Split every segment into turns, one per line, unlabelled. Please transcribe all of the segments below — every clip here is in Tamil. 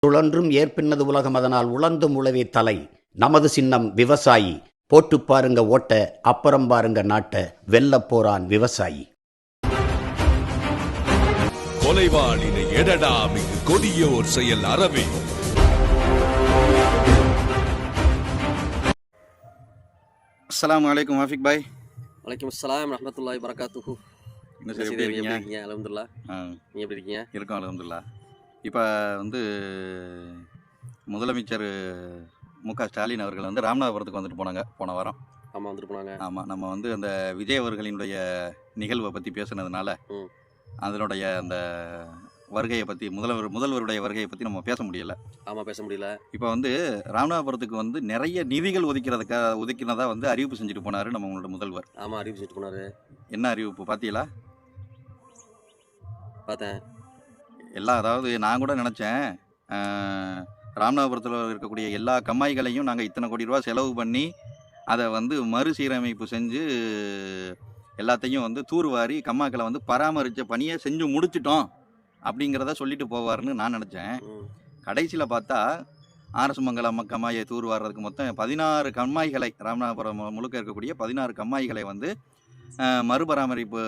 சுழன்றும் ஏற்பின்னது உலகம், அதனால் உழந்தும் உழவே தலை. நமது சின்னம் விவசாயி. போட்டு பாருங்க ஓட்ட, அப்புறம் பாருங்க நாட்ட. வெல்லப் போறான் விவசாயி.
கொலைவாளினை எடடா மிகு கொடியோர் செயல் அறவே.
அஸ்ஸலாமு அலைக்கும் ஆஃபிக் பாய்.
வலைக்கம் அஸ்ஸலாம் ரஹ்மத்துல்லாஹி வரகாத்துஹு.
என்ன சரி, எப்படி இருக்கீங்க?
அல்ஹம்துலில்லாஹ். நீங்கள் எப்படி இருக்கீங்க?
இருக்கோம் அல்ஹம்துலில்லாஹ். இப்போ முதலமைச்சர் மு.க. ஸ்டாலின் அவர்கள் ராமநாதபுரத்துக்கு வந்துட்டு போனாங்க போன வாரம்.
ஆமாம், வந்துட்டு போனாங்க.
ஆமாம், நம்ம அந்த விஜய் அவர்களினுடைய நிகழ்வை பற்றி பேசுனதுனால அதனுடைய அந்த வருகையை பற்றி முதல்வருடைய வருகையை பற்றி நம்ம பேச முடியலை.
ஆமாம், பேச முடியல.
இப்போ ராமநாதபுரத்துக்கு நிறைய நிதிகள் ஒதுக்கினதா அறிவிப்பு செஞ்சுட்டு போனார் நம்மளோட முதல்வர்.
ஆமாம், அறிவிப்பு செஞ்சுட்டு போனார்.
என்ன அறிவிப்பு பார்த்தீங்களா?
பார்த்தேன்.
அதாவது நான் கூட நினச்சேன், ராமநாதபுரத்தில் இருக்கக்கூடிய எல்லா கம்மாய்களையும் நாங்கள் இத்தனை கோடி ரூபா செலவு பண்ணி அதை மறுசீரமைப்பு செஞ்சு எல்லாத்தையும் தூர்வாரி கம்மாக்களை பராமரித்த பணியை செஞ்சு முடிச்சிட்டோம் அப்படிங்கிறத சொல்லிட்டு போவார்னு நான் நினச்சேன். கடைசியில் பார்த்தா ஆர்எஸ் மங்கலம் கம்மாயை தூர்வாடுறதுக்கு மொத்தம் 16 கம்மாய்களை, ராமநாதபுரம் முழுக்க இருக்கக்கூடிய 16 கம்மாய்களை மறுபராமரிப்பு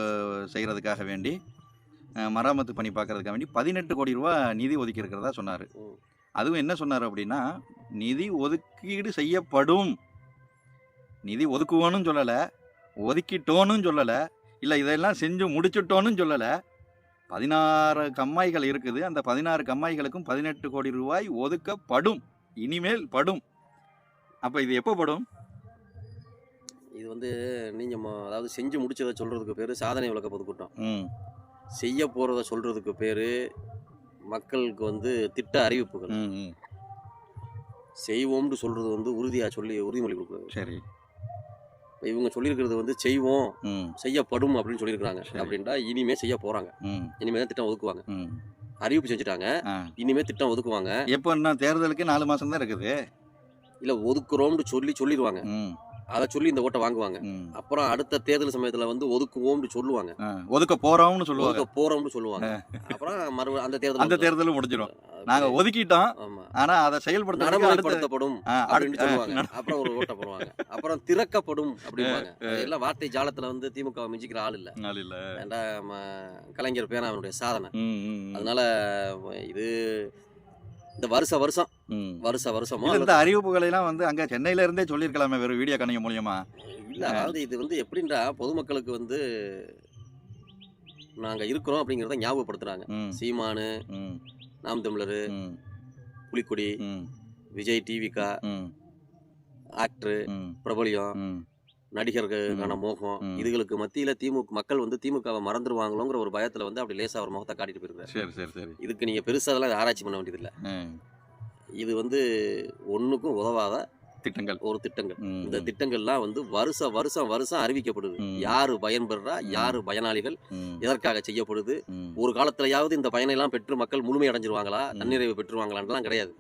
செய்கிறதுக்காக வேண்டி, மராமத்து பணி பார்க்கறதுக்காக வேண்டி 18 கோடி ரூபா நிதி ஒதுக்கி இருக்கிறதா சொன்னார். அதுவும் என்ன சொன்னார் அப்படின்னா, நிதி ஒதுக்கீடு செய்யப்படும், நிதி ஒதுக்குவோன்னு சொல்லலை, ஒதுக்கிட்டோன்னு சொல்லலை, இல்லை இதெல்லாம் செஞ்சு முடிச்சுட்டோன்னு சொல்லலை. 16 கம்மாய்கள் இருக்குது, அந்த 16 கம்மாய்களுக்கும் 18 கோடி ரூபாய் ஒதுக்கப்படும், இனிமேல் படும். அப்போ இது எப்போ படும்?
இது நீங்கள் அதாவது செஞ்சு முடிச்சதை சொல்கிறதுக்கு பேர் சாதனை விளக்க பொதுக்கூட்டம். செய்ய போகிறத சொல்கிறதுக்கு பேர் மக்களுக்கு திட்ட அறிவிப்புகள். செய்வோம்னு சொல்கிறது உறுதியாக சொல்லி உறுதிமொழி கொடுக்குறது.
சரி,
இவங்க சொல்லியிருக்கிறது செய்வோம், செய்யப்படும் அப்படின்னு சொல்லியிருக்கிறாங்க. அப்படின்ட்டா இனிமே செய்ய போகிறாங்க, இனிமேல் தான் திட்டம் ஒதுக்குவாங்க. அறிவிப்பு செஞ்சுட்டாங்க, இனிமேல் திட்டம் ஒதுக்குவாங்க.
எப்போன்னா தேர்தலுக்கு 4 மாதம் தான் இருக்குது.
இல்லை, ஒதுக்குறோம்னு சொல்லிடுவாங்க, அதை சொல்லி இந்த ஓட்டை வாங்குவாங்க. அப்புறம் அடுத்த தேர்தல் சமயத்தில் ஒதுக்குவோம்னு சொல்லுவாங்க,
ஒதுக்க போறோம்னு
சொல்லுவாங்க. அப்புறம் அந்த
தேர்தலும் முடிஞ்சிடும். நாங்க ஒதுக்கிட்டோம், ஆனா அதை
நடைமுறைப்படுத்தப்படும் அப்படின்னு சொல்லுவாங்க. அப்புறம் ஒரு ஓட்டை போடுவாங்க. அப்புறம் திறக்கப்படும் அப்படிம்பாங்க. எல்லாம் வார்த்தை ஜாலத்துல திமுக மிஞ்சிக்கிற ஆள் இல்ல. கலைஞர் பேனா அவனுடைய சாதனை. அதனால இது இந்த வருஷம்
இந்த அறிவிப்புகளை எல்லாம் அங்க சென்னையில இருந்தே சொல்லிருக்கலாமே, வெறும் வீடியோ கணினி மூலியமா.
இல்ல, அதாவது இது எப்படின்னா பொதுமக்களுக்கு நாங்க இருக்கிறோம் அப்படிங்கறத ஞாபகப்படுத்துறாங்க. சீமானு, நாம் தமிழர், புலிக்கொடி, விஜய், டிவிகா, ஆக்டர், பிரபலியம், நடிகர்களுக்கான மோகம், இதுகளுக்கு மத்தியில திமுக மக்கள் திமுகவை மறந்துடுவாங்களோங்கிற ஒரு பயத்துல அப்படி லேசா ஒரு முகத்தை காட்டிட்டு போயிருக்காரு. இதுக்கு நீங்க பெருசா அதெல்லாம் ஆராய்ச்சி பண்ண வேண்டியதில்லை. இது ஒண்ணுக்கும் உதவாத திட்டங்கள். இந்த திட்டங்கள்லாம் வருஷம் அறிவிக்கப்படுது. யாரு பயன்பெறா, யாரு பயனாளிகள், எதற்காக செய்யப்படுது, ஒரு காலத்திலயாவது இந்த பயனை எல்லாம் பெற்று மக்கள் முழுமை அடைஞ்சிருவாங்களா, தன்னிறைவு பெற்றுருவாங்களான்லாம் கிடையாது.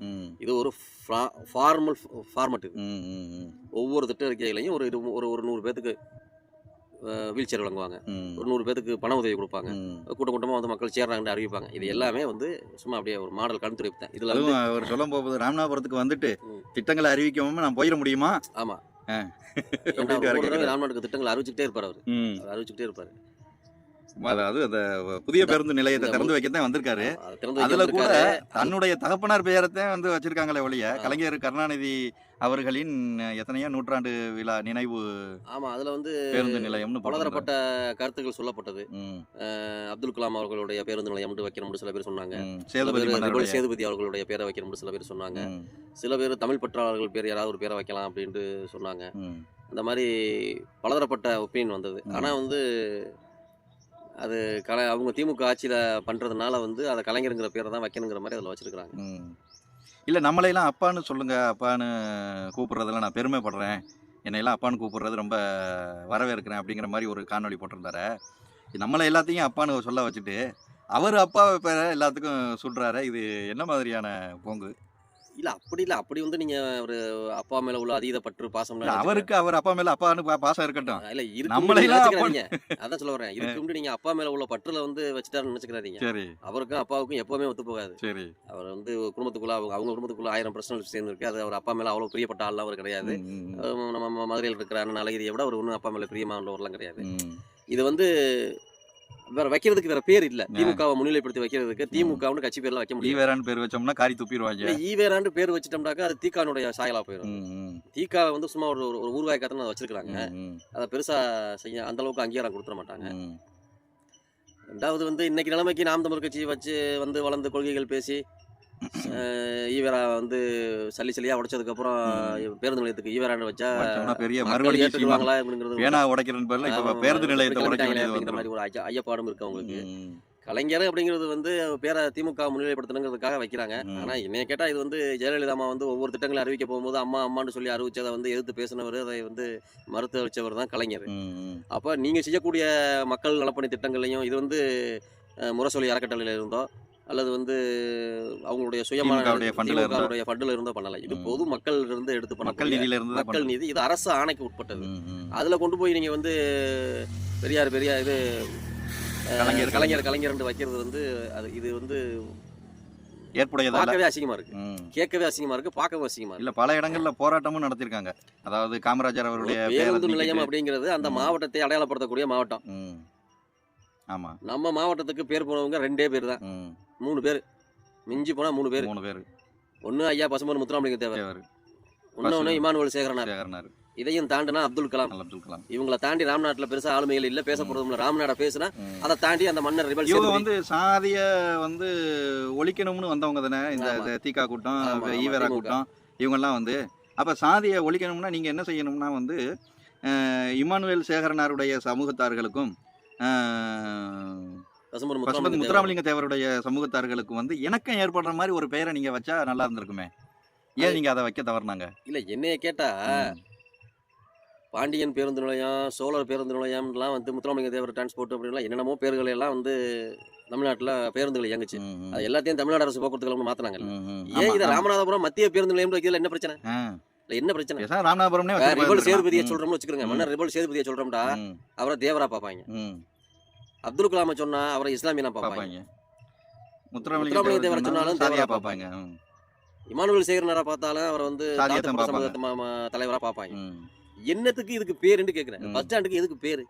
இது ஒரு ஃபார்மட். ஒவ்வொரு திட்ட அறிக்கைகளையும் ஒரு 100 பேத்துக்கு வீல் சேர் வழங்குவாங்க, ஒரு 100 பேத்துக்கு பண உதவி கொடுப்பாங்க, கூட்டமாக மக்கள் சேர்றாங்கன்னு அறிவிப்பாங்க. இது எல்லாமே சும்மா அப்படியே ஒரு மாடல் கண்துடைப்பு தான். இதுல
அவர் சொல்லும் போது ராமநாதபுரத்துக்கு திட்டங்களை அறிவிக்காம நான் போயிட முடியுமா?
ஆமா, ராமநாட்டுக்கு திட்டங்களை அறிவிச்சுக்கிட்டே இருப்பாரு.
அதாவது அந்த புதிய பேருந்து நிலையத்தை திறந்து வைக்கத்தான் வந்திருக்காரு. அதுல கூட தன்னுடைய தகப்பனார் பெயரத்தையும் வச்சிருக்காங்களே ஒழிய, கலைஞர் கருணாநிதி அவர்களின் எத்தனையோ நூற்றாண்டு விழா நினைவு.
ஆமா, அதுல
பேருந்து நிலையம்
பலதரப்பட்ட கருத்துக்கள் சொல்லப்பட்டது. அப்துல் கலாம் அவர்களுடைய பேருந்து நிலையம் வைக்கணும்னு சில பேர் சொன்னாங்க. சேதுபதி அவர்களுடைய பேரை வைக்கணும்னு சில பேர் சொன்னாங்க. சில பேர் தமிழ் பற்றாளர்கள் பேர் யாராவது ஒரு பேரை வைக்கலாம் அப்படின்ட்டு சொன்னாங்க. அந்த மாதிரி பலதரப்பட்ட ஒப்பீனியன் வந்தது. ஆனா அது அவங்க திமுக ஆட்சியில் பண்ணுறதுனால அதை கலைஞருங்கிற பேரை தான் வைக்கணுங்கிற மாதிரி அதில் வச்சுருக்குறாங்க.
இல்லை, நம்மளையெல்லாம் அப்பான்னு சொல்லுங்கள், அப்பான்னு கூப்பிட்றதெல்லாம் நான் பெருமைப்படுறேன், என்னையெல்லாம் அப்பான்னு கூப்பிட்றது ரொம்ப வரவேற்கிறேன் அப்படிங்கிற மாதிரி ஒரு காணொலி போட்டிருந்தாரு. நம்மளை எல்லாத்தையும் அப்பான்னு சொல்ல வச்சுட்டு அவர் அப்பாவை பேரை எல்லாத்துக்கும் சொல்கிறாரு. இது என்ன மாதிரியான போங்கு?
இல்ல அப்படி இல்ல. அப்படி வந்து நீங்க ஒரு அப்பா மேல உள்ள அதீத பற்று பாசம்லாம்
இல்ல, அவருக்கு அவர் அப்பா மேல அப்பான்னு பாசம் இருக்கட்டும்.
இல்ல இருக்கு
நம்மளையெல்லாம்
நினைச்சுக்கிறாதீங்க. அதான் சொல்ல வரேன். இருக்கு நீங்க அப்பா மேல உள்ள பற்றுல வந்து வச்சுட்டாருன்னு நினைச்சுக்கிறாதீங்க.
சரி
அவருக்கும் அப்பாவுக்கும் எப்பவுமே ஒத்து போகாது.
சரி.
அவர் வந்து குடும்பத்துக்குள்ள அவங்க குடும்பத்துக்குள்ள 1000 பிரச்சனை சேர்ந்து இருக்கு. அது அவர் அப்பா மேல அவ்வளவு பிரியப்பட்ட ஆள்லாம் அவர் கிடையாது. நம்ம மதுரையில் இருக்கிற அண்ணன் அழகிரியை விட அவர் ஒன்றும் அப்பா மேல பிரியமா உள்ளவர்லாம் கிடையாது. இது வந்து வேற வைக்கிறதுக்கு வேற பேர் இல்ல. திமுகவை முன்னிலைப்படுத்தி வைக்கிறதுக்கு திமுகவுன்னு கட்சி பேர்லாம் வைக்க முடியும்.
ஈவேரான்னு பேர் வச்சோம்னா காரி துப்பிடுவாங்க.
ஈவேரான்னு பேர் வச்சுட்டோம்னாக்கா அது தீகானுடைய சாயலா போயிடும். தீகா வந்து சும்மா ஒரு ஊர்வாய் கத்தனை வச்சிருக்காங்க. அதை பெருசா செய்ய அந்த அளவுக்கு அங்கீகாரம் கொடுத்துட மாட்டாங்க. ரெண்டாவது வந்து இன்னைக்கு நிலைமைக்கு நாம் தமிழர் கட்சி வச்சு வந்து வளர்ந்து கொள்கைகள் பேசி ஈவேரா வந்து சல்லியா உடைச்சதுக்கு அப்புறம் பேருந்து நிலையத்துக்கு ஈவேரான்னு வச்சா
பெரிய
மறுபடியும் ஏற்றுக்குவாங்களா
பேருந்து நிலையத்தை
அப்படிங்கிற மாதிரி ஒரு ஐயப்பாடும் இருக்கு அவங்களுக்கு. கலைஞர் அப்படிங்கிறது வந்து பேரை திமுக முன்னிலைப்படுத்தணுங்கிறதுக்காக வைக்கிறாங்க. ஆனா என்னைய கேட்டா இது வந்து ஜெயலலிதா அம்மா வந்து ஒவ்வொரு திட்டங்களை அறிவிக்க போகும்போது அம்மா அம்மான்னு சொல்லி அறிவிச்சதை வந்து எதிர்த்து பேசினவர், அதை வந்து மறுத்து வச்சவர் தான் கலைஞர். அப்ப நீங்க செய்யக்கூடிய மக்கள் நலப்பணி திட்டங்களையும் இது வந்து முரசொலி அறக்கட்டளையில இருந்தோ அல்லது வந்து அவங்களுடைய சுயமான ஃபண்டில் இருந்தோ பண்ணல. இது பொது மக்கள் இருந்து எடுத்து பண்ண மக்கள் நிதி. இது அரசு ஆணைக்கு உட்பட்டது. அதுல கொண்டு போய் நீங்க வந்து பெரியார் இது கலைஞர் வைக்கிறது வந்து இது வந்து பார்க்கவே அசிங்கமா இருக்கு, கேட்கவே அசிங்கமா இருக்கு, பார்க்கவும் அசிங்கமா இருக்கு.
இல்ல பல இடங்கள்ல போராட்டமும் நடத்திருக்காங்க. அதாவது காமராஜர் அவருடைய
பேருந்து நிலையம் அப்படிங்கிறது அந்த மாவட்டத்தை அடையாளப்படுத்தக்கூடிய மாவட்டம்.
ஆமா,
நம்ம மாவட்டத்துக்கு பேர் போனவங்க 2 பேர் தான், 3 பேர் மிஞ்சி போனா 3 பேர். ஒன்னு ஐயா பசும்பொன் முத்துராமலிங்க தேவர், இன்னொன்னு இமானுவேல் சேகரனார். இதையும் தாண்டினா அப்துல் கலாம். இவங்களை தாண்டி ராம்நாட்ல பெருசா ஆளுமைகள் இல்ல, பேச போறதும் ராம்நாட பேசுனா அதை தாண்டி அந்த மன்னர் ரிபல்
வந்து சாதிய வந்து ஒழிக்கணும்னு வந்தவங்க தானே இந்த தீகா கூட்டம், ஈவேரா கூட்டம், இவங்கெல்லாம் வந்து. அப்ப சாதியை ஒழிக்கணும்னா நீங்க என்ன செய்யணும்னா வந்து இமானுவேல் சேகரனாருடைய சமூகத்தார்களுக்கும் முத்துராமலிங்க தேவருடைய சமூகத்தார்களுக்கும் வந்து இணக்கம் ஏற்படுற மாதிரி ஒரு பெயரை நீங்க வச்சா நல்லா இருந்திருக்குமே. ஏன் நீங்க அதை வைக்க தவறுனாங்க?
இல்ல என்னைய கேட்டா பாண்டியன் பேருந்து நிலையம், சோழர் பேருந்து நிலையம்லாம் வந்து முத்துராமலிங்க தேவர் டிரான்ஸ்போர்ட் அப்படின்லாம் என்னென்னமோ பேர்கள் எல்லாம் வந்து தமிழ்நாட்டில் பேருந்துகள் இயங்குச்சு. அது எல்லாத்தையும் தமிழ்நாடு அரசு போக்குவரத்து கழகம் மாத்தினாங்க. ஏன் இதை ராமநாதபுரம் மத்திய பேருந்து நிலையம் வைக்கிறதுல என்ன பிரச்சனை? என்ன பிரச்சனை?
ராமநாதபுரம்
ரிபல் சேதுபதியை சொல்றோம்னு வச்சுக்கோங்க. மன்னர் ரிபல் சேதுபதியை சொல்றோம்டா, அவரை தேவரா பாப்பாங்க. அப்துல் கலாம சொன்னா அவரை இஸ்லாமியனா பாப்பாங்க. முத்துராமலிங்க தேவரை சொன்னாலும் தேவரா பாப்பாங்க. இமானுவேல் சேகரனாரா பார்த்தாலும் அவரை வந்து தலைவரா பாப்பாங்க. என்னத்துக்கு இதுக்கு பேருன்னு கேக்குறேன். பஸ் ஸ்டாண்டுக்கு எதுக்கு பேரு?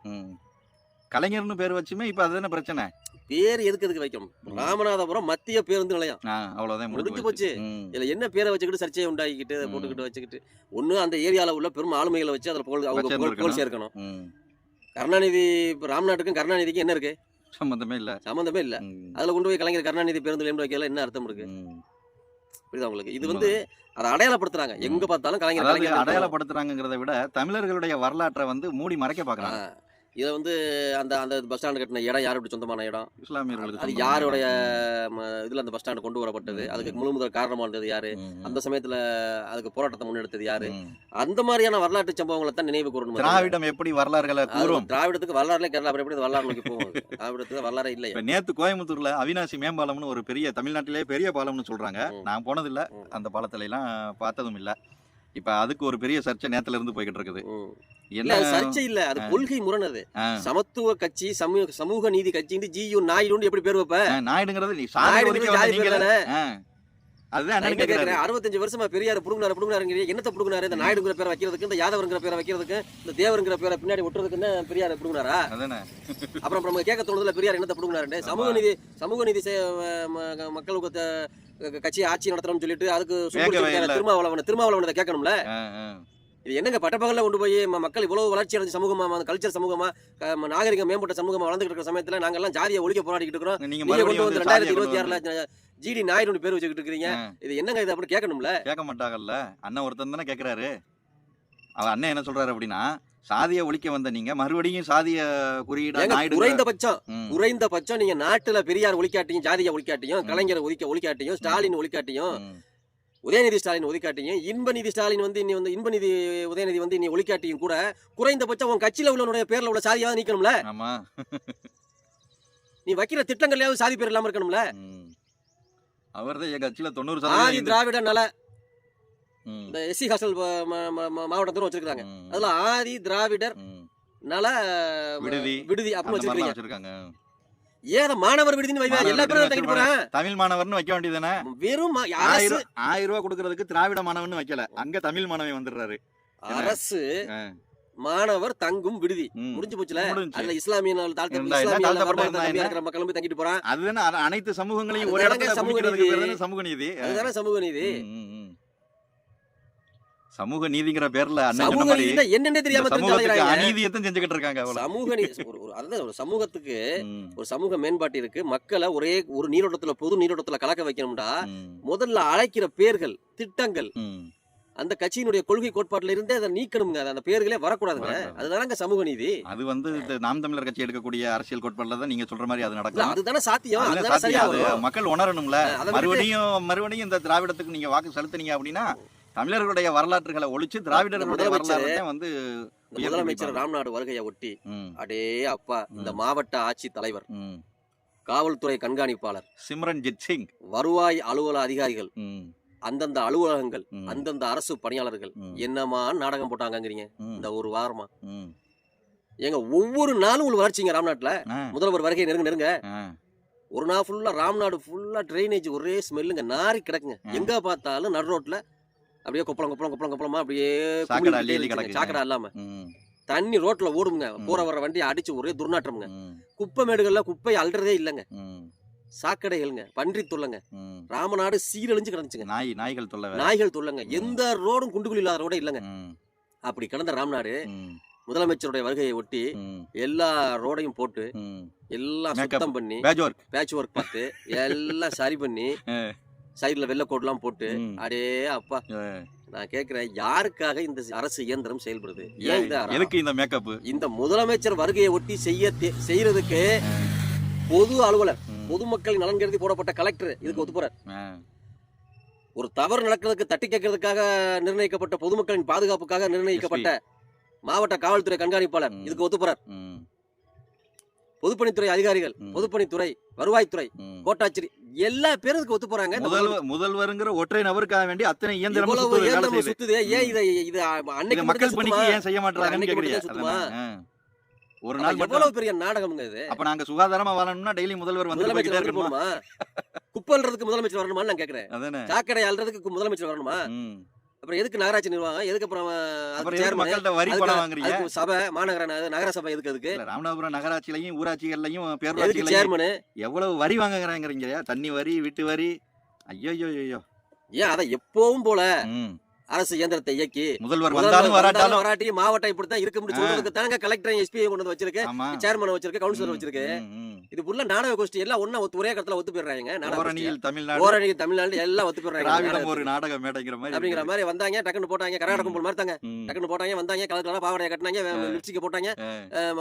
கலைஞர்னு பேர் வச்சுமே இப்ப அது என்ன பிரச்சனை?
பேர் எதுக்கு வைக்கணும்? ராமநாதபுரம் மத்திய பேருந்து நிலையம்,
அவ்வளவுதான்
முடிஞ்சு போச்சு. இதுல என்ன பேரை வச்சுக்கிட்டு சர்ச்சையை உண்டாக்கிட்டு போட்டுக்கிட்டு வச்சுக்கிட்டு ஒண்ணு அந்த ஏரியால உள்ள பெரும் ஆளுமைகளை வச்சு அதுல புகழ் சேர்க்கணும். கருணாநிதி ராம்நாட்டுக்கும் கருணாநிதிக்கும் என்ன இருக்கு? சம்பந்தமே இல்ல. அதுல கொண்டு போய் கலைஞர் கருணாநிதி பேருந்து நிலையம் வைக்கல என்ன அர்த்தம் இருக்கு? புரியுதா உங்களுக்கு? இது வந்து அதை அடையாளப்படுத்துறாங்க. எங்க பார்த்தாலும் கலைஞர்
அடையாளப்படுத்துறாங்கிறத விட தமிழர்களுடைய வரலாற்றை வந்து மூடி மறைக்க பாக்குறாங்க.
இதை வந்து அந்த அந்த பஸ் ஸ்டாண்டு கட்டின இடம் யாருக்கு சொந்தமான இடம்?
இஸ்லாமியர்களுக்கு.
அது யாருடைய இதுல அந்த பஸ் ஸ்டாண்டு கொண்டு வரப்பட்டது? அதுக்கு முதல் காரணமா இருந்தது யாரு? அந்த சமயத்துல அதுக்கு போராட்டத்தை முன்னெடுத்தது யாரு? அந்த மாதிரியான வரலாற்று சம்பவங்களை தான் நினைவு கூறணும்.
திராவிடம் எப்படி வரலாறுகளை கூறும்?
திராவிடத்துக்கு வரலாறுல கேரளா எப்படி வரலாறு நோக்கி போகும்? திராவிடத்துக்கு வரலாறு இல்லை.
நேத்து கோயம்புத்தூர்ல அவினாசி மேம்பாலம்னு ஒரு பெரிய தமிழ்நாட்டிலே பெரிய பாலம்னு சொல்றாங்க. நான் போனதில்லை, அந்த பாலத்துல எல்லாம் பார்த்ததும் இல்லை. இப்ப அதுக்கு ஒரு பெரிய சர்ச்சை நேத்துல இருந்து போய்கிட்டு இருக்குது.
என்ன சர்ச்சை இல்ல, அது கொள்கை முரணது. சமத்துவ கட்சி, சமூக நீதி கட்சி ஜியு நாயுடு எப்படி பேர் வைப்ப?
நாயுடுங்கிறது
65 வருஷமா பெரியார் புடுங்கினாரு. என்னத்தை புடுங்கினாரு? இந்த நாயுடுங்கிற பேரை வைக்கிறதுக்கு, இந்த யாதவருங்கிற பேரை வைக்கிறதுக்கு, இந்த தேவருங்கிற பேரை பின்னாடி ஒட்டுறதுக்கு பெரியார் புடுங்கினாரா? அப்புறம் கேட்க தோணுதுல பெரியார் என்னத்தை புடுங்கினாரு? சமூக நீதி மக்களுக்கு கட்சி ஆட்சி நடத்தணும்னு சொல்லிட்டு அதுக்கு திருமாவளவனை கேட்கணும்ல. இது என்னங்க பட்டப்பகல்ல கொண்டு போய் மக்கள் இவ்வளவு வளர்ச்சி அடைஞ்ச சமூகமா, கல்ச்சர் சமூகமா, நாகரிகம் மேம்பட்ட சமூகமா வளர்ந்துட்டு இருக்கிற சமயத்துல நாங்க எல்லாம் ஜாதியை ஒழிக்க போராடிட்டு இருக்கிறோம். நீங்க கொண்டு வந்து 2026 ஜிடி நாயுடு பேர் வச்சுக்கிட்டு இருக்கீங்க. இது என்னங்க? இது அப்படி கேட்கணும்ல?
கேட்க மாட்டாங்கல்ல. அண்ணன் ஒருத்தன் தானே கேட்கிறாரு. அவன் அண்ணன் என்ன சொல்றாரு அப்படின்னா, சாதியை ஒழிக்க வந்த நீங்க மறுபடியும் சாதிய குறியீடு
குறைந்தபட்சம் நீங்க நாட்டுல பெரியார் ஒழிக்காட்டியும், ஜாதியை ஒழிக்காட்டியும், கலைஞரை ஒழிக்காட்டியும், ஸ்டாலின் ஒழிக்காட்டியும், உதயநிதி ஸ்டாலின் ஒதுக்காட்டியும், இன்பநிதி ஸ்டாலின் வந்து இன்பநிதி உதயநிதி வந்து இனி ஒழிக்காட்டியும் கூட குறைந்தபட்சம் உன் கட்சியில உள்ளவனுடைய பேர்ல உள்ள சாதியாவது நீக்கணும்ல. நீ வைக்கிற திட்டங்கள்லயாவது சாதி பேர் இல்லாம இருக்கணும்ல.
அவர்தான் என் கட்சியில 90%
திராவிட நல இந்த எஸ்சி ஹாஸ்டல் மாவட்டத்தோட வச்சிருக்காங்க. அதுல ஆதி திராவிடர் நல விடுதி அப்படின்னு வச்சிருக்காங்க. ஏன் மாணவர் விடுதின்னு வைங்க, எல்லா பேரும் தங்கிட்டு போறேன்.
தமிழ் மாணவர்னு வைக்க வேண்டியதானே?
வெறும்
1000 ரூபாய் கொடுக்கறதுக்கு திராவிட மாணவன் வைக்கல, அங்க தமிழ் மாணவன் வந்துடுறாரு.
அரசு மாணவர் தங்கும் விடுதி முடிஞ்சு போச்சுல. அதுல இஸ்லாமிய மக்கள் தங்கிட்டு போறான்.
அதுதானே அனைத்து சமூகங்களையும் ஒரே இடத்துல சமூக நீதி.
அதுதானே சமூக நீதி.
சமூக நீதிங்கிற பேர்ல
என்னன்னே தெரியாம
அநீதியத்தையும் செஞ்சுக்கிட்டு இருக்காங்க.
சமூக நீதி அதான் ஒரு சமூகத்துக்கு ஒரு சமூக மேம்பாட்டிற்கு மக்களை ஒரே ஒரு நீரோட்டத்துல பொது நீரோட்டத்துல கலக்க வைக்கணும்டா முதல்ல அழைக்கிற பேர்கள் திட்டங்கள் அந்த கட்சியினுடைய கொள்கை கோட்பாட்டுல இருந்தே அதை நீக்கணுங்க. அந்த பேர்களே வரக்கூடாதுங்க. அதுதானங்க சமூக நீதி.
அது வந்து நாம் தமிழர் கட்சி எடுக்கக்கூடிய அரசியல் கோட்பாடுல தான் நீங்க சொல்ற மாதிரி அது நடக்கும்.
அதுதானே சாத்தியம்.
மக்கள் உணரணும்ல. மறுபடியும் இந்த திராவிடத்துக்கு நீங்க வாக்கு செலுத்துனீங்க அப்படின்னா தமிழர்களுடைய வரலாற்றுகளை ஒழிச்சு திராவிடர்களுடைய வரலாற்றை வந்து
முதலமைச்சர் ராம்நாடு வருகையை ஒட்டி அடே அப்பா இந்த மாவட்ட ஆட்சி தலைவர், காவல்துறை கண்காணிப்பாளர்
சிம்ரன்ஜித் சிங்,
வருவாய் அலுவலக அதிகாரிகள், அந்தந்த அலுவலகங்கள், அந்தந்த அரசு பணியாளர்கள் என்னமா நாடகம் போட்டாங்கிறீங்க இந்த ஒரு வாரமா? ஏங்க ஒவ்வொரு நாளும் ஒரு வளர்ச்சிங்க ராம்நாட்டுல. முதல்வர் வருகை நெருங்க ஒரு நாள் ஃபுல்லா ராம்நாடு ஃபுல்லா ட்ரைனேஜ் ஒரே ஸ்மெல்லுங்க, நாரி கிடக்குங்க. எங்க பார்த்தாலும் நடு ரோட்ல அப்படியே கொப்பளமா அப்படியே சாக்கடா இல்லாம தண்ணி ரோட்ல ஓடுங்க. போற வர வண்டி அடிச்சு ஒரே துர்நாற்றம்ங்க. குப்பை மேடுகள்ல குப்பை அல்றதே இல்லங்க. சாக்கடைகள்ங்க, பன்றி தொல்லைங்க. ராமநாடு சீரழிஞ்சு கிடந்துச்சுங்க. நாய்கள் தொல்லைங்க. எந்த ரோடும் குண்டுக்குள் இல்லாத ரோட இல்லங்க. அப்படி கிடந்த ராம்நாடு முதலமைச்சருடைய வருகையை ஒட்டி எல்லா ரோடையும் போட்டு எல்லாம் சுத்தம் பண்ணி பேட்ச் ஒர்க் பார்த்து எல்லாம் சரி பண்ணி சைடுல வெள்ளை கோட்லாம் போட்டு அடே அப்பா நான் கேக்குறேன், யாருக்காக இந்த அரசு இயந்திரம் செயல்படுது? ஏன்
இந்த மேக்கப்?
இந்த முதலமைச்சர் வருகையை ஒட்டி செய்யறதுக்கு பொது அலுவலர், பொதுமக்களின் நலன் கருதி போடப்பட்ட கலெக்டர் இதுக்கு ஒத்து போறார். ஒரு தவறு நடக்கிறதுக்கு தட்டி கேட்கறதுக்காக நிர்ணயிக்கப்பட்ட பொதுமக்களின் பாதுகாப்புக்காக நிர்ணயிக்கப்பட்ட மாவட்ட காவல்துறை கண்காணிப்பாளர் இதுக்கு ஒத்து போறார். பொதுப்பணித்துறை அதிகாரிகள், பொதுப்பணித்துறை, வருவாய்த்துறை, கோட்டாட்சியர் எல்லா பேருக்கு ஒத்து போறாங்க.
முதல்வருங்கிற ஒற்றை நபருக்காக வேண்டி அத்தனை இயந்திரம்
சுத்துது. ஏன் இது அன்னைக்கு
மக்கள் பணிக்கு ஏன் செய்ய மாட்டாங்க? ஒரு நாள்
எவ்வளவு பெரிய நாடகம்ங்க இது.
அப்ப நாங்க சுகாதாரமா வாழணும்னா டெய்லி முதல்வர் வந்து
போணுமா? குப்பல்றதுக்கு முதலமைச்சர் வரணுமான்னு நான் கேக்குறேன். சாக்கடை அல்றதுக்கு முதலமைச்சர் வரணுமா? அப்புறம் எதுக்கு நகராட்சி நிர்வாகம்? எதுக்கு அப்புறம் சபை, மாநகர நகர சபை எதுக்கு?
ராமநாதபுரம் நகராட்சியிலையும் ஊராட்சிகள்லையும் பேரூராட்சிகளையும் சேர்மனு எவ்வளவு வரி வாங்குறாங்கிறீங்க? தண்ணி வரி, வீட்டு வரி. ஐயோ
ஏன் அதை எப்பவும் போல அரசு இயந்திரத்தை இயக்கி
முதல்வர் வந்தாலும்
வராட்டி மாவட்டம் இப்படித்தான் இருக்க முடியும் சொல்றதுக்கு தாங்க கலெக்டர் எஸ்பி கொண்டு வந்து வச்சிருக்கு, சேர்மன் வச்சிருக்கு, கவுன்சிலர் வச்சிருக்கு. இது ஃபுல்லா நாடக கோஷ்டி எல்லாம் ஒண்ணா ஒரே இடத்துல ஒத்து போயிடுறாங்க. தமிழ்நாடு எல்லாம் ஒத்து போயிடுறாங்க.
ஒரு நாடக மேடைங்கிற மாதிரி
அப்படிங்கிற மாதிரி வந்தாங்க, டக்குன்னு போட்டாங்க. கர்நாடகம் போல் மாதிரி தாங்க டக்குன்னு போட்டாங்க. வந்தாங்க, கலர் பாவாடையை கட்டினாங்க, லிப்ஸ்டிக் போட்டாங்க,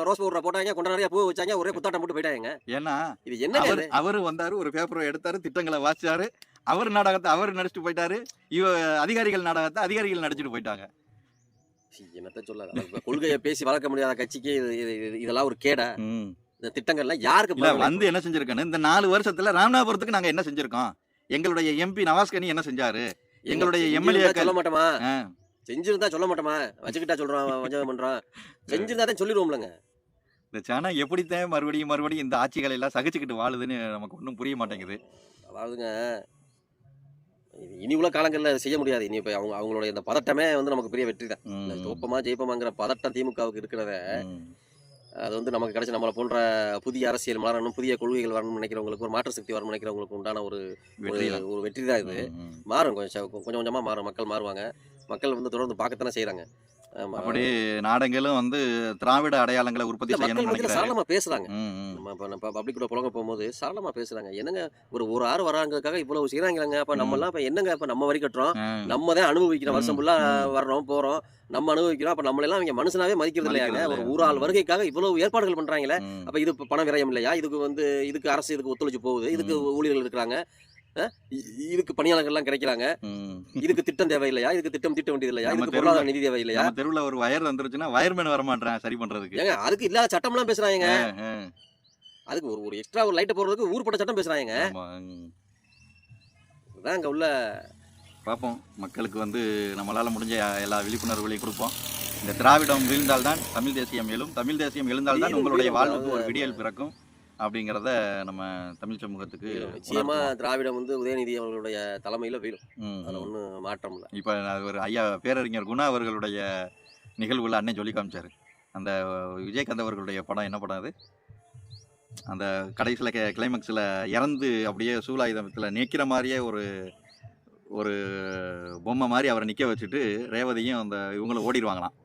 ரோஸ் பவுடர் போட்டாங்க, கொண்ட நிறைய பூ வச்சாங்க, ஒரே குத்தாட்டம் போட்டு போயிட்டாங்க.
ஏன்னா
இது என்ன?
அவரு வந்தாரு, ஒரு பேப்பரை எடுத்தாரு, திட்டங்களை வாசிச்சாரு, அவர் நாடகத்தை அவர் நடிச்சுட்டு போயிட்டாரு. அதிகாரிகள் நாடகத்தை அதிகாரிகள் நடிச்சுட்டு போயிட்டாங்க.
என்னத்த சொல்ல, கொள்கையை பேசி வளர்க்க முடியாத கட்சிக்கு இதெல்லாம் ஒரு கேடா? இந்த திட்டங்கள்லாம் யாருக்கு
வந்து என்ன செஞ்சிருக்கேன்னு இந்த 4 வருஷத்துல ராமநாதபுரத்துக்கு நாங்க என்ன செஞ்சிருக்கோம்? எங்களுடைய எம்பி நவாஸ்கனி என்ன செஞ்சாரு? எங்களுடைய எம்எல்ஏ
சொல்ல மாட்டோமா? செஞ்சிருந்தா சொல்ல மாட்டோமா? வச்சுக்கிட்டா சொல்றோம், வஞ்சகம் பண்றோம். செஞ்சிருந்தா தான் சொல்லிடுவோம்லங்க.
இந்த சேனா எப்படித்தான் மறுபடியும் இந்த ஆட்சிகளை எல்லாம் சகிச்சுக்கிட்டு வாழுதுன்னு நமக்கு ஒன்றும் புரிய மாட்டேங்குது.
அதாவதுங்க, இனி உள்ள காலங்களில் செய்ய முடியாது. இனி இப்போ அவங்களுடைய இந்த பதட்டமே வந்து நமக்கு பெரிய வெற்றி தான். தோப்பமா ஜெயிப்பமாங்கிற பதட்டம் திமுகவுக்கு இருக்கிறத அது வந்து நமக்கு கிடைச்சி நம்மளை போன்ற புதிய அரசியல் மலரணும், புதிய கொள்கைகள் வரணும்னு நினைக்கிறவங்களுக்கு, ஒரு மாற்று சக்தி வரணும்னு நினைக்கிறவங்களுக்கு உண்டான ஒரு வெற்றி தான் இது. மாறும், கொஞ்சமாக மாறும். மக்கள் மாறுவாங்க. மக்கள் வந்து தொடர்ந்து பார்க்கத்தானே செய்கிறாங்க.
அப்படி நாடங்களும் வந்து திராவிட அடையாளங்களை உற்பத்தி செய்யணும்.
சரளமா பேசுறாங்க. நம்ம பப்ளிக் கூட புலங்க போகும்போது சரளமா பேசுறாங்க. என்னங்க ஒரு ஆறு வராங்கிறதுக்காக இவ்வளவு செய்யறாங்க. அப்ப நம்ம எல்லாம் இப்ப என்னங்க, இப்ப நம்ம வரி கட்டுறோம், நம்ம தான் அனுபவிக்கிறோம், வருஷம் ஃபுல்லா வர்றோம் போறோம், நம்ம அனுபவிக்கிறோம். அப்ப நம்மள எல்லாம் இவங்க மனுஷனாவே மதிக்கிறது இல்லையாங்க. ஒரு ஊரால் வருகைக்காக இவ்வளவு ஏற்பாடுகள் பண்றாங்களே, அப்ப இது பண விரயம் இல்லையா? இதுக்கு அரசு இதுக்கு ஒத்துழைச்சு போகுது, இதுக்கு ஊழியர்கள் இருக்கிறாங்க, இதுக்கு பணியாளர்கள் எல்லாம் கிடைக்கிறாங்க, இதுக்கு திட்டம் தேவையில்லையா? இதுக்கு திட்டம் தீட்ட வேண்டியது இல்லையா? இதுக்கு பொருளாதார நிதி தேவை இல்லையா?
தெருவுல ஒரு வயர் வந்துருச்சுன்னா வயர்மேன் வர மாட்டான் சரி பண்றதுக்கு.
ஏங்க அதுக்கு இல்லாத சட்டம் எல்லாம் பேசுறாங்க. அதுக்கு ஒரு எக்ஸ்ட்ரா ஒரு லைட் போடுறதுக்கு ஊர்பட்ட சட்டம் பேசுறாங்க. அங்க உள்ள
பார்ப்போம். மக்களுக்கு வந்து நம்மளால் முடிஞ்ச எல்லா விழிப்புணர்வுகளையும் கொடுப்போம். இந்த திராவிடம் வீழ்ந்தால்தான் தமிழ் தேசியம் எழும், தமிழ் தேசியம் எழுந்தால்தான் உங்களுடைய வாழ்வுக்கு ஒரு விடியல் பிறக்கும் அப்படிங்கிறத நம்ம தமிழ் சமூகத்துக்கு
நிச்சயமா திராவிடம் வந்து உதயநிதி அவர்களுடைய தலைமையில் வீழும். அதில் ஒன்றும் மாற்றம் இல்லை.
இப்போ ஒரு ஐயா பேரறிஞர் குணா அவர்களுடைய நிகழ்வுல அண்ணன் சொல்லி காமிச்சாரு. அந்த விஜயகாந்த் அவர்களுடைய படம், என்ன படம் அது, அந்த கடைசியில் கிளைமேக்ஸில் இறந்து அப்படியே சூலாயுதத்தில் நிற்கிற மாதிரியே ஒரு பொம்மை மாதிரி அவரை நிற்க வச்சுட்டு ரேவதியும் அந்த இவங்களும் ஓடிடுவாங்களாம்.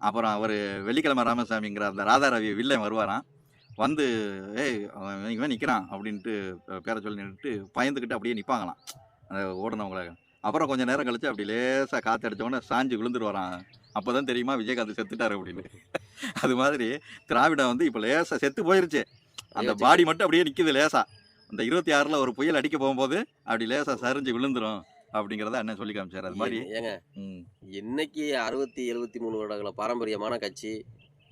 அப்புறம் அவர் வெள்ளிக்கிழமை ராமசாமிங்கிற அந்த ராதாரவி வில்லை வருவாராம். வந்து அவன் இவன் நிற்கிறான் அப்படின்ட்டு பேரை சொல்லி நின்றுட்டு பயந்துக்கிட்டு அப்படியே நிற்பாங்களாம் அந்த ஓடினவங்கள. அப்புறம் கொஞ்சம் நேரம் கழிச்சு அப்படி லேசாக காற்று அடித்தவொடனே சாஞ்சு விழுந்துட்டு வரான். அப்போ தான் தெரியுமா விஜயகாந்த் செத்துட்டாரு அப்படின்னு. அது மாதிரி திராவிடம் வந்து இப்போ லேசாக செத்து போயிருச்சு. அந்த பாடி மட்டும் அப்படியே நிற்கிது லேசாக. அந்த 26ல் ஒரு புயல் அடிக்க போகும்போது அப்படி லேசாக சரிஞ்சு விழுந்துரும் அப்படிங்கிறத அண்ணன் சொல்லி காமிச்சார். அது மாதிரி
ஏங்க இன்னைக்கு 60-73 வருடங்கள பாரம்பரியமான கட்சி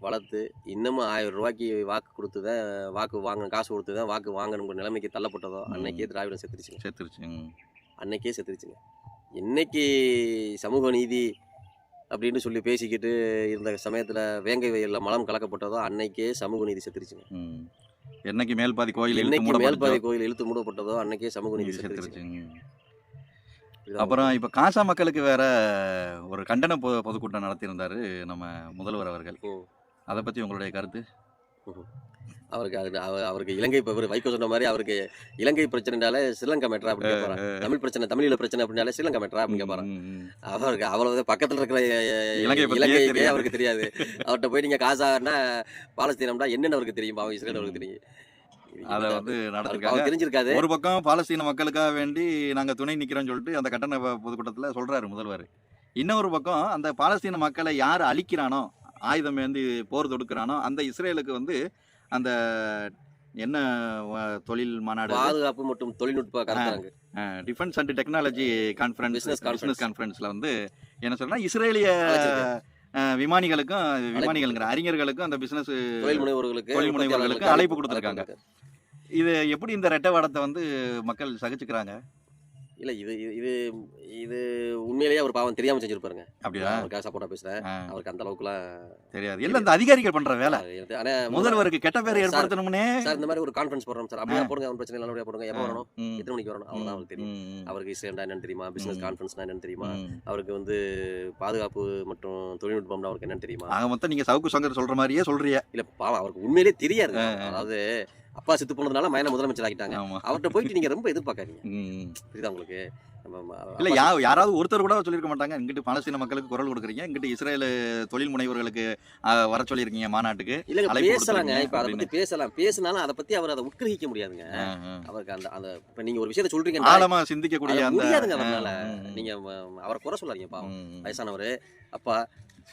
வளர்த்து இன்னமும் 1000 ரூபாய்க்கு வாக்கு கொடுத்து தான் வாக்கு வாங்கணும், காசு கொடுத்து தான் வாக்கு வாங்கணுங்கிற நிலைமைக்கு தள்ளப்பட்டதோ அன்னைக்கே திராவிடம் செத்துருச்சு. அன்னைக்கே செத்துருச்சுங்க. இன்னைக்கு சமூக நீதி அப்படின்னு சொல்லி பேசிக்கிட்டு இருந்த சமயத்தில் வேங்கை வயலில் மலம் கலக்கப்பட்டதோ அன்னைக்கே சமூக நீதி செத்துருச்சுங்க.
என்னைக்கு மேல்பாதி கோயில்
இழுத்து மூடப்பட்டதோ அன்னைக்கே சமூக நீதி செத்துருச்சு.
அப்புறம் இப்போ காசா மக்களுக்கு வேற ஒரு கண்டன பொதுக்கூட்டம் நடத்தியிருந்தாரு நம்ம முதல்வர் அவர்கள். அதை பற்றி உங்களுடைய கருத்து?
அவருக்கு இலங்கை இப்போ வைகோ சொன்ன மாதிரி அவருக்கு இலங்கை பிரச்சனைனால ஸ்ரீலங்கா மேட்டரா அப்படின்னு கேட்பாரு. தமிழ் பிரச்சனை, தமிழில் பிரச்சனை அப்படின்னால ஸ்ரீலங்கா மேட்டரா அப்படின்னு கேட்பாரு. அவருக்கு அவ்வளவு பக்கத்தில் இருக்கிற இலங்கைக்கே அவருக்கு தெரியாது. அவர்கிட்ட போய் நீங்கள் காசானா பாலஸ்தீனம்னா என்னென்ன அவருக்கு தெரியும், பாவம் இஸ்ரேல் அவருக்கு தெரியும்.
அதை வந்து நடத்திருக்காங்க,
தெரிஞ்சிருக்காது.
ஒரு பக்கம் பாலஸ்தீன மக்களுக்காக வேண்டி நாங்கள் துணை நிற்கிறோம்னு சொல்லிட்டு அந்த கட்டண பொதுக்கூட்டத்தில் சொல்கிறாரு முதல்வர். இன்னொரு பக்கம் அந்த பாலஸ்தீன மக்களை யார் அழிக்கிறானோ, ஆயுதம் வந்து போர் தொடுக்கிறானோ அந்த இஸ்ரேலுக்கு வந்து அந்த என்ன தொழில் மாநாடு,
பாதுகாப்பு மற்றும் தொழில்நுட்ப
டிஃபென்ஸ் அண்ட் டெக்னாலஜி பிசினஸ் கான்ஃபரன்ஸில் வந்து என்ன சொல்றேன்னா இஸ்ரேலிய விமானிகளுங்கிற அறிஞர்களுக்கும் அந்த பிசினஸ் தொழில் முனைவோர்களுக்கு அழைப்பு கொடுத்துருக்காங்க. இது எப்படி இந்த ரெட்டை வாடத்தை வந்து மக்கள் சகிச்சுக்கிறாங்க?
இல்லை, இது இது உண்மையிலேயே அவர் பாவம் தெரியாமல் செஞ்சிருப்பாருங்க.
அப்படியா?
அவருக்காக சப்போர்ட்டாக பேசுகிறேன். அவருக்கு அந்த அளவுக்குலாம்
தெரியாது. இல்லை, இந்த அதிகாரிகள் பண்ணுற வேலை. ஆனால் முதல்வருக்கு கெட்ட பேர் ஏற்படுத்தணும்னே
சார் இந்த மாதிரி ஒரு கான்ஃபரன்ஸ் போடுறோம் சார், அப்படியே போடுங்க, அவன் பிரச்சனை நல்லபடியாக போடுங்க, எப்போ வரணும், எத்தனை மணிக்கு வரணும், அவ்வளோதான் அவருக்கு தெரியும். அவருக்கு இஸ்ரேல்டா என்னன்னு தெரியுமா, பிசினஸ் கான்ஃபரன்ஸ்னா என்னன்னு தெரியுமா, அவருக்கு வந்து பாதுகாப்பு மற்றும் தொழில்நுட்பம்னா அவருக்கு என்னன்னு தெரியுமா?
ஆக மொத்தம் நீங்கள் சவுக்கு சங்கர் சொல்கிற மாதிரியே சொல்கிறீங்க.
இல்லை பாவம், அவருக்கு உண்மையிலே தெரியாது. அதாவது அப்பா செத்து போனதுனால மையனை முதலமைச்சர் ஆகிட்டாங்க. அவர்கிட்ட போயிட்டு நீங்க ரொம்ப எதிர்பார்க்காதீங்க. புரியுதா உங்களுக்கு?
இல்ல, யாராவது ஒருத்தர் கூட சொல்லியிருக்க மாட்டாங்க, இங்கிட்டு பாலஸ்தீன மக்களுக்கு குரல் கொடுக்குறீங்க, இங்கிட்டு இஸ்ரேல் தொழில் முனைவர்களுக்கு வர சொல்லியிருக்கீங்க மாநாட்டுக்கு.
இல்ல பேசலாங்க, இப்ப அதை பத்தி பேசலாம். பேசினாலும் அதை பத்தி அவர் அதை உட்கிரகிக்க முடியாதுங்க. அவருக்கு அந்த அந்த இப்ப நீங்க ஒரு விஷயத்தை சொல்றீங்க,
ஆழமா சிந்திக்கக்கூடிய
முடியாதுங்க அவரால. நீங்க அவரை குறை சொல்லாதீங்க, பாவம் வயசானவர். அப்பா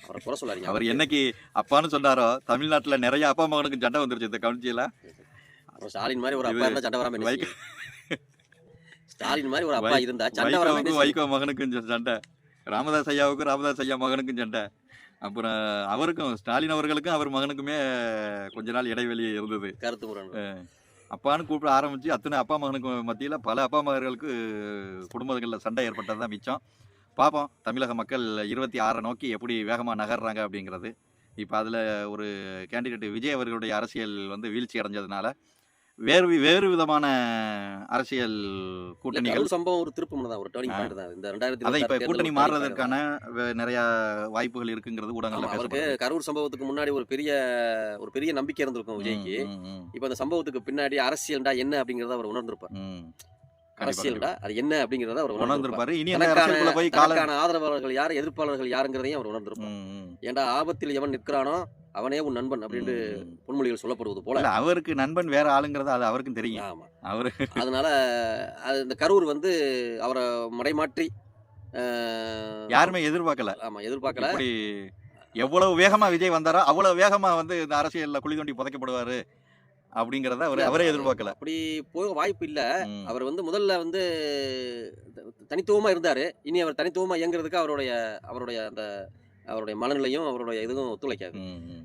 அவரை குறை சொல்லாதீங்க.
அவர் என்னைக்கு அப்பான்னு சொன்னாரோ தமிழ்நாட்டுல நிறைய அப்பா மகனுக்கு சண்டை வந்துருச்சு. இந்த கவுன்சில
ஸ்டாலின் மாதிரி ஒரு அப்பா இருந்தா சண்டை வராம, ஸ்டாலின் மாதிரி ஒரு அப்பா இருந்தா சண்டை வராம,
வைகோ மகனுக்கும் சண்டை, ராமதாஸ் ஐயாவுக்கும் ராமதாஸ் ஐயா மகனுக்கும் சண்டை, அப்புறம் அவருக்கும் ஸ்டாலின் அவர்களுக்கும் அவர் மகனுக்குமே கொஞ்ச நாள் இடைவெளி இருந்தது.
கருத்து முரண்.
அப்பான்னு கூப்பிட ஆரம்பிச்சு அத்தனை அப்பா மகனுக்கு மத்தியில் பல அப்பா மகர்களுக்கு குடும்பங்களில் சண்டை ஏற்பட்டது தான் மிச்சம். பார்ப்போம் தமிழக மக்கள் 26 நோக்கி எப்படி வேகமாக நகர்றாங்க அப்படிங்கிறது. இப்போ அதில் ஒரு கேண்டிடேட் விஜய் அவர்களுடைய அரசியல் வந்து வீழ்ச்சி அடைஞ்சதுனால வேறு விதமான அரசியல் கூட்டணிகள்
சம்பவம் ஒரு திருப்பம் தான், ஒரு டர்னிங் பாயிண்ட் தான். இந்த 2000
இப்போ கூட்டணி மாறுறதுக்கான நிறைய வாய்ப்புகள் இருக்குங்கிறது ஊடகங்கள்ல.
அவருக்கு கரூர் சம்பவத்துக்கு முன்னாடி ஒரு பெரிய நம்பிக்கை இருந்திருக்கும் விஜய்க்கு. இப்போ அந்த சம்பவத்துக்கு பின்னாடி அரசியல்டா என்ன அப்படிங்கறத அவர் உணர்ந்திருப்பார். அரசியல்டா அது என்ன அப்படிங்கறத அவர் உணர்ந்திருப்பாரு. இனி தனக்கான ஆதரவாளர்கள் யார், எதிர்ப்பாளர்கள் யாருங்கிறதையும் அவர் உணர்ந்திருப்பார். ஏன்டா ஆபத்தில் எவன் நிற்கிறானோ அவனே உன் நண்பன் அப்படின்னு பொன்மொழிகள் சொல்லப்படுவது போல
அவருக்கு நண்பன் வேற ஆளுங்கிறது அது அவருக்கும் தெரியும்.
ஆமா, அவரு அதனால இந்த கரூர் வந்து அவரை மடைமாற்றி
யாருமே எதிர்பார்க்கல.
ஆமா, எதிர்பார்க்கல.
எவ்வளவு வேகமா விஜய் வந்தாரோ அவ்வளவு வேகமா வந்து இந்த அரசியல்ல குழி தோண்டி புதைக்கப்படுவாரு அப்படிங்கறத அவரே எதிர்பார்க்கல.
அப்படி போக வாய்ப்பு இல்ல. அவர் வந்து முதல்ல வந்து தனித்துவமா இருந்தாரு. இனி அவர் தனித்துவமா இயங்குறதுக்கு அவருடைய மனநிலையும் அவருடைய இதுவும் ஒத்துழைக்காது.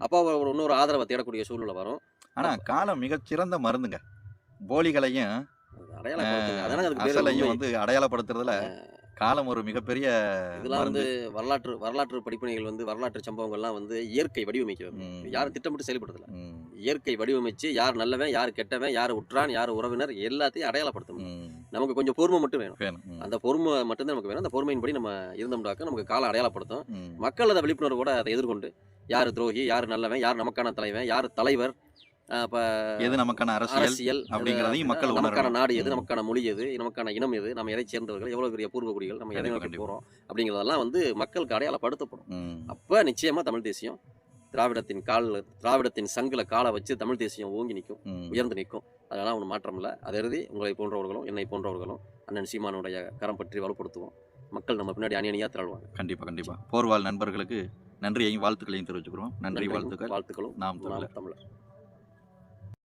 அப்போ அவர் இன்னொரு ஆதரவை தேடக்கூடிய சூழ்நிலை வரும்.
ஆனா காலம் மிகச்சிறந்த மருந்துங்க. போலிகளையும் அடையாளப்படுத்துறதுல காலம் ஒரு மிகப்பெரிய
இதெல்லாம் வந்து
மருந்து.
வரலாற்று படிப்பினைகள் வந்து வரலாற்று சம்பவங்கள்லாம் வந்து இயற்கை வடிவமைக்கிறது. யாரும் திட்டமிட்டு செயல்படுத்தல. இயற்கை வடிவமைச்சு யார் நல்லவன், யார் கெட்டவன், யார் உற்றான், யார் உறவினர் எல்லாத்தையும் அடையாளப்படுத்தணும். நமக்கு கொஞ்சம் பொறுமை மட்டும் வேணும். அந்த பொறுமை மட்டும்தான் நமக்கு வேணும். அந்த பொறுமையின்படி நம்ம இருந்தோம்னாக்க நமக்கு காலம் அடையாளப்படுத்தும். மக்கள் அதை விழிப்புணர்வோட அதை எதிர்கொண்டு யார் துரோகி, யார் நல்லவன், யார் நமக்கான தலைவன், யார் தலைவர்,
எது நமக்கான அரசியல் அப்படிங்கிறதையும் மக்கள்
நமக்கான நாடு எது, நமக்கான மொழி எது, நமக்கான இனம் எது, நம்ம எதை சேர்ந்தவர்கள், எவ்வளவு பெரிய பூர்வகுடிகள், நம்ம எதை நோக்கி போறோம் அப்படிங்கிறதெல்லாம் வந்து மக்களுக்கு அடையாளப்படுத்தப்படும். அப்ப நிச்சயமா தமிழ் தேசியம் திராவிடத்தின் சங்கில காலை வச்சு தமிழ் தேசியம் ஓங்கி நிற்கும், உயர்ந்து நிற்கும். அதெல்லாம் ஒன்றும் மாற்றம் இல்லை. அதை எழுதி உங்களை போன்றவர்களும் என்னை போன்றவர்களும் அண்ணன் சீமானுடைய கரம் பற்றி வலுப்படுத்துவோம். மக்கள் நம்ம பின்னாடி அணியணியா திரளுவாங்க.
கண்டிப்பா போர்வால் நண்பர்களுக்கு நன்றியையும் வாழ்த்துக்களையும் தெரிவிச்சுக்கிறோம். நன்றி, வாழ்த்துக்களும்.
நாம் தமிழர்.